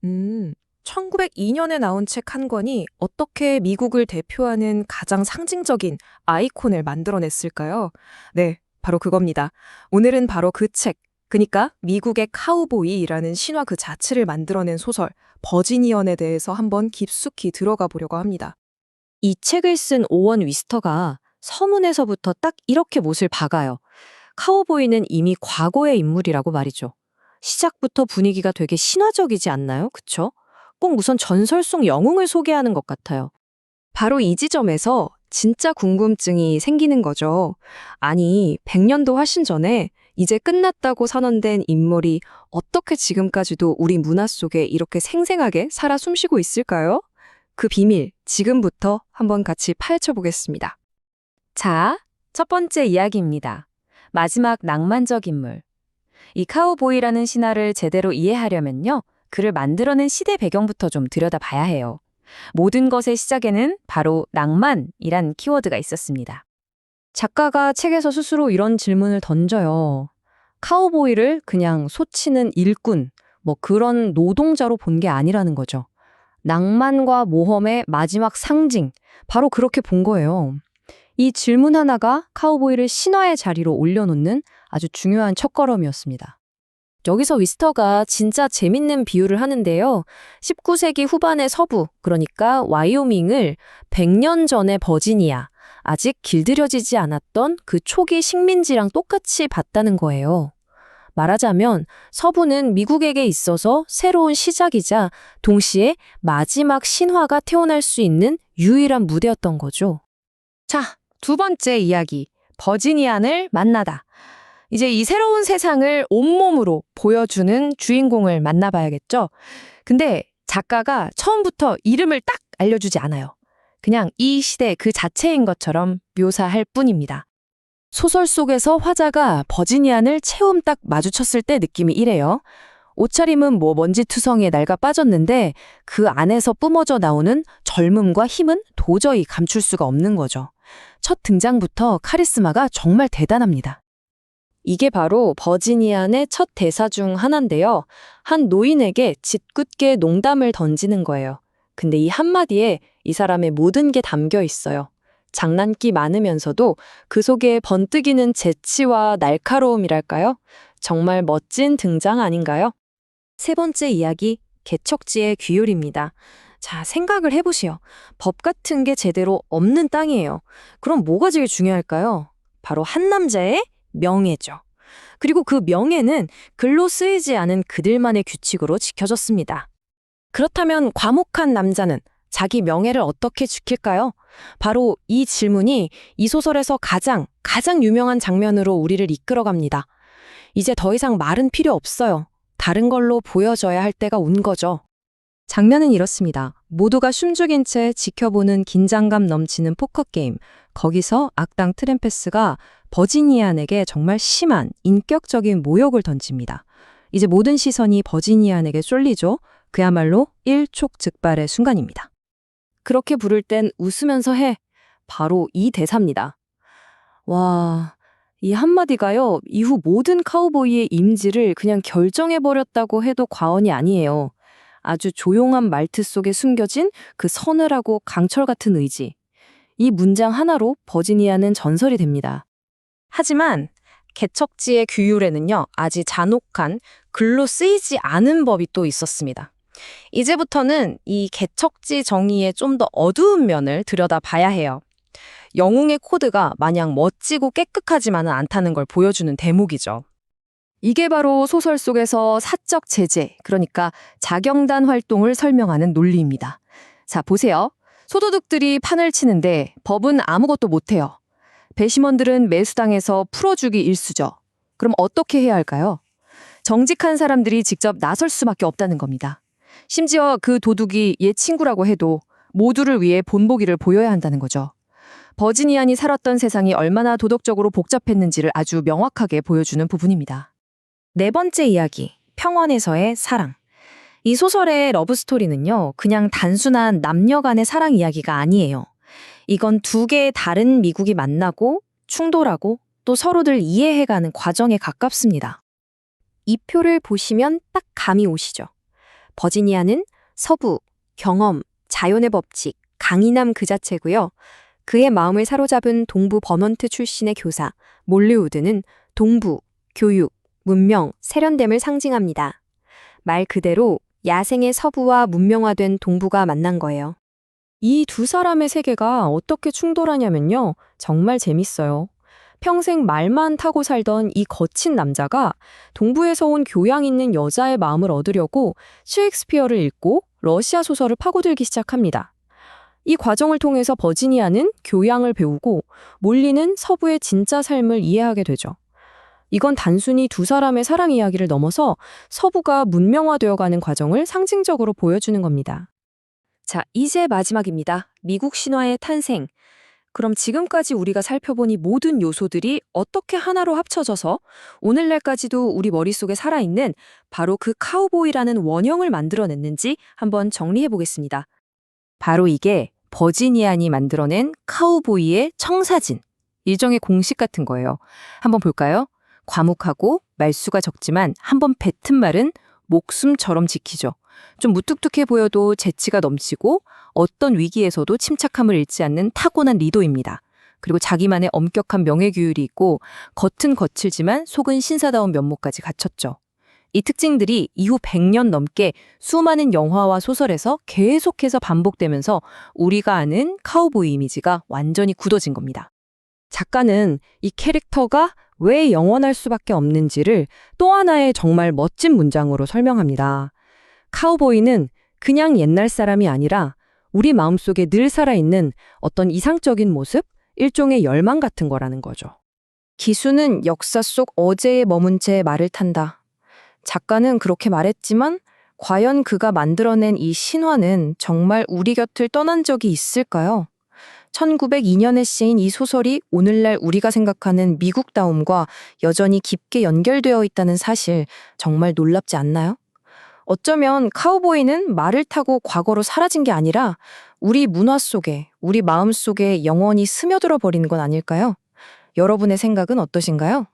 음, 1902년에 나온 책 한 권이 어떻게 미국을 대표하는 가장 상징적인 아이콘을 만들어냈을까요? 네, 바로 그겁니다. 오늘은 바로 그 책, 그니까 미국의 카우보이라는 신화 그 자체를 만들어낸 소설, 버지니언에 대해서 한번 깊숙이 들어가 보려고 합니다. 이 책을 쓴 오원 위스터가 서문에서부터 딱 이렇게 못을 박아요. 카우보이는 이미 과거의 인물이라고 말이죠. 시작부터 분위기가 되게 신화적이지 않나요? 그쵸? 꼭 무슨 전설 속 영웅을 소개하는 것 같아요. 바로 이 지점에서 진짜 궁금증이 생기는 거죠. 아니, 100년도 훨씬 전에 이제 끝났다고 선언된 인물이 어떻게 지금까지도 우리 문화 속에 이렇게 생생하게 살아 숨쉬고 있을까요? 그 비밀, 지금부터 한번 같이 파헤쳐 보겠습니다. 자, 첫 번째 이야기입니다. 마지막 낭만적 인물. 이 카우보이라는 신화를 제대로 이해하려면요, 그를 만들어낸 시대 배경부터 좀 들여다봐야 해요. 모든 것의 시작에는 바로 낭만이란 키워드가 있었습니다. 작가가 책에서 스스로 이런 질문을 던져요. 카우보이를 그냥 소치는 일꾼, 뭐 그런 노동자로 본 게 아니라는 거죠. 낭만과 모험의 마지막 상징, 바로 그렇게 본 거예요. 이 질문 하나가 카우보이를 신화의 자리로 올려놓는 아주 중요한 첫걸음이었습니다. 여기서 위스터가 진짜 재밌는 비유를 하는데요. 19세기 후반의 서부, 그러니까 와이오밍을 100년 전의 버지니아, 아직 길들여지지 않았던 그 초기 식민지랑 똑같이 봤다는 거예요. 말하자면 서부는 미국에게 있어서 새로운 시작이자 동시에 마지막 신화가 태어날 수 있는 유일한 무대였던 거죠. 자, 두 번째 이야기. 버지니안을 만나다. 이제 이 새로운 세상을 온몸으로 보여주는 주인공을 만나봐야겠죠? 근데 작가가 처음부터 이름을 딱 알려주지 않아요. 그냥 이 시대 그 자체인 것처럼 묘사할 뿐입니다. 소설 속에서 화자가 버지니안을 처음 딱 마주쳤을 때 느낌이 이래요. 옷차림은 뭐 먼지투성이에 낡아 빠졌는데 그 안에서 뿜어져 나오는 젊음과 힘은 도저히 감출 수가 없는 거죠. 첫 등장부터 카리스마가 정말 대단합니다. 이게 바로 버지니안의 첫 대사 중 하나인데요. 한 노인에게 짓궂게 농담을 던지는 거예요. 근데 이 한마디에 이 사람의 모든 게 담겨 있어요. 장난기 많으면서도 그 속에 번뜩이는 재치와 날카로움이랄까요? 정말 멋진 등장 아닌가요? 세 번째 이야기, 개척지의 규율입니다. 자, 생각을 해보시오. 법 같은 게 제대로 없는 땅이에요. 그럼 뭐가 제일 중요할까요? 바로 한 남자의 명예죠. 그리고 그 명예는 글로 쓰이지 않은 그들만의 규칙으로 지켜졌습니다. 그렇다면 과묵한 남자는 자기 명예를 어떻게 지킬까요? 바로 이 질문이 이 소설에서 가장 유명한 장면으로 우리를 이끌어갑니다. 이제 더 이상 말은 필요 없어요. 다른 걸로 보여줘야 할 때가 온 거죠. 장면은 이렇습니다. 모두가 숨죽인 채 지켜보는 긴장감 넘치는 포커게임. 거기서 악당 트램페스가 버지니안에게 정말 심한 인격적인 모욕을 던집니다. 이제 모든 시선이 버지니안에게 쏠리죠. 그야말로 일촉즉발의 순간입니다. 그렇게 부를 땐 웃으면서 해. 바로 이 대사입니다. 와, 이 한마디가요, 이후 모든 카우보이의 이미지를 그냥 결정해버렸다고 해도 과언이 아니에요. 아주 조용한 말투 속에 숨겨진 그 서늘하고 강철 같은 의지. 이 문장 하나로 버지니아는 전설이 됩니다. 하지만 개척지의 규율에는요, 아주 잔혹한 글로 쓰이지 않은 법이 또 있었습니다. 이제부터는 이 개척지 정의의 좀 더 어두운 면을 들여다봐야 해요. 영웅의 코드가 마냥 멋지고 깨끗하지만은 않다는 걸 보여주는 대목이죠. 이게 바로 소설 속에서 사적 제재, 그러니까 자경단 활동을 설명하는 논리입니다. 자, 보세요. 소도둑들이 판을 치는데 법은 아무것도 못해요. 배심원들은 매수당해서 풀어주기 일쑤죠. 그럼 어떻게 해야 할까요? 정직한 사람들이 직접 나설 수밖에 없다는 겁니다. 심지어 그 도둑이 얘 친구라고 해도 모두를 위해 본보기를 보여야 한다는 거죠. 버지니안이 살았던 세상이 얼마나 도덕적으로 복잡했는지를 아주 명확하게 보여주는 부분입니다. 네 번째 이야기, 평원에서의 사랑. 이 소설의 러브스토리는요, 그냥 단순한 남녀 간의 사랑 이야기가 아니에요. 이건 두 개의 다른 미국이 만나고 충돌하고 또 서로들 이해해가는 과정에 가깝습니다. 이 표를 보시면 딱 감이 오시죠. 버지니아는 서부, 경험, 자연의 법칙, 강인함 그 자체고요. 그의 마음을 사로잡은 동부 버먼트 출신의 교사 몰리 우드는 동부, 교육, 문명, 세련됨을 상징합니다. 말 그대로 야생의 서부와 문명화된 동부가 만난 거예요. 이 두 사람의 세계가 어떻게 충돌하냐면요. 정말 재밌어요. 평생 말만 타고 살던 이 거친 남자가 동부에서 온 교양 있는 여자의 마음을 얻으려고 셰익스피어를 읽고 러시아 소설을 파고들기 시작합니다. 이 과정을 통해서 버지니아는 교양을 배우고 몰리는 서부의 진짜 삶을 이해하게 되죠. 이건 단순히 두 사람의 사랑 이야기를 넘어서 서부가 문명화되어가는 과정을 상징적으로 보여주는 겁니다. 자, 이제 마지막입니다. 미국 신화의 탄생. 그럼 지금까지 우리가 살펴본 이 모든 요소들이 어떻게 하나로 합쳐져서 오늘날까지도 우리 머릿속에 살아있는 바로 그 카우보이라는 원형을 만들어냈는지 한번 정리해 보겠습니다. 바로 이게 버지니안이 만들어낸 카우보이의 청사진, 일종의 공식 같은 거예요. 한번 볼까요? 과묵하고 말수가 적지만 한번 뱉은 말은 목숨처럼 지키죠. 좀 무뚝뚝해 보여도 재치가 넘치고 어떤 위기에서도 침착함을 잃지 않는 타고난 리더입니다. 그리고 자기만의 엄격한 명예규율이 있고 겉은 거칠지만 속은 신사다운 면모까지 갖췄죠. 이 특징들이 이후 100년 넘게 수많은 영화와 소설에서 계속해서 반복되면서 우리가 아는 카우보이 이미지가 완전히 굳어진 겁니다. 작가는 이 캐릭터가 왜 영원할 수밖에 없는지를 또 하나의 정말 멋진 문장으로 설명합니다. 카우보이는 그냥 옛날 사람이 아니라 우리 마음속에 늘 살아있는 어떤 이상적인 모습, 일종의 열망 같은 거라는 거죠. 기수는 역사 속 어제에 머문 채 말을 탄다. 작가는 그렇게 말했지만 과연 그가 만들어낸 이 신화는 정말 우리 곁을 떠난 적이 있을까요? 1902년에 쓰인 이 소설이 오늘날 우리가 생각하는 미국다움과 여전히 깊게 연결되어 있다는 사실 정말 놀랍지 않나요? 어쩌면 카우보이는 말을 타고 과거로 사라진 게 아니라 우리 문화 속에, 우리 마음 속에 영원히 스며들어 버리는 건 아닐까요? 여러분의 생각은 어떠신가요?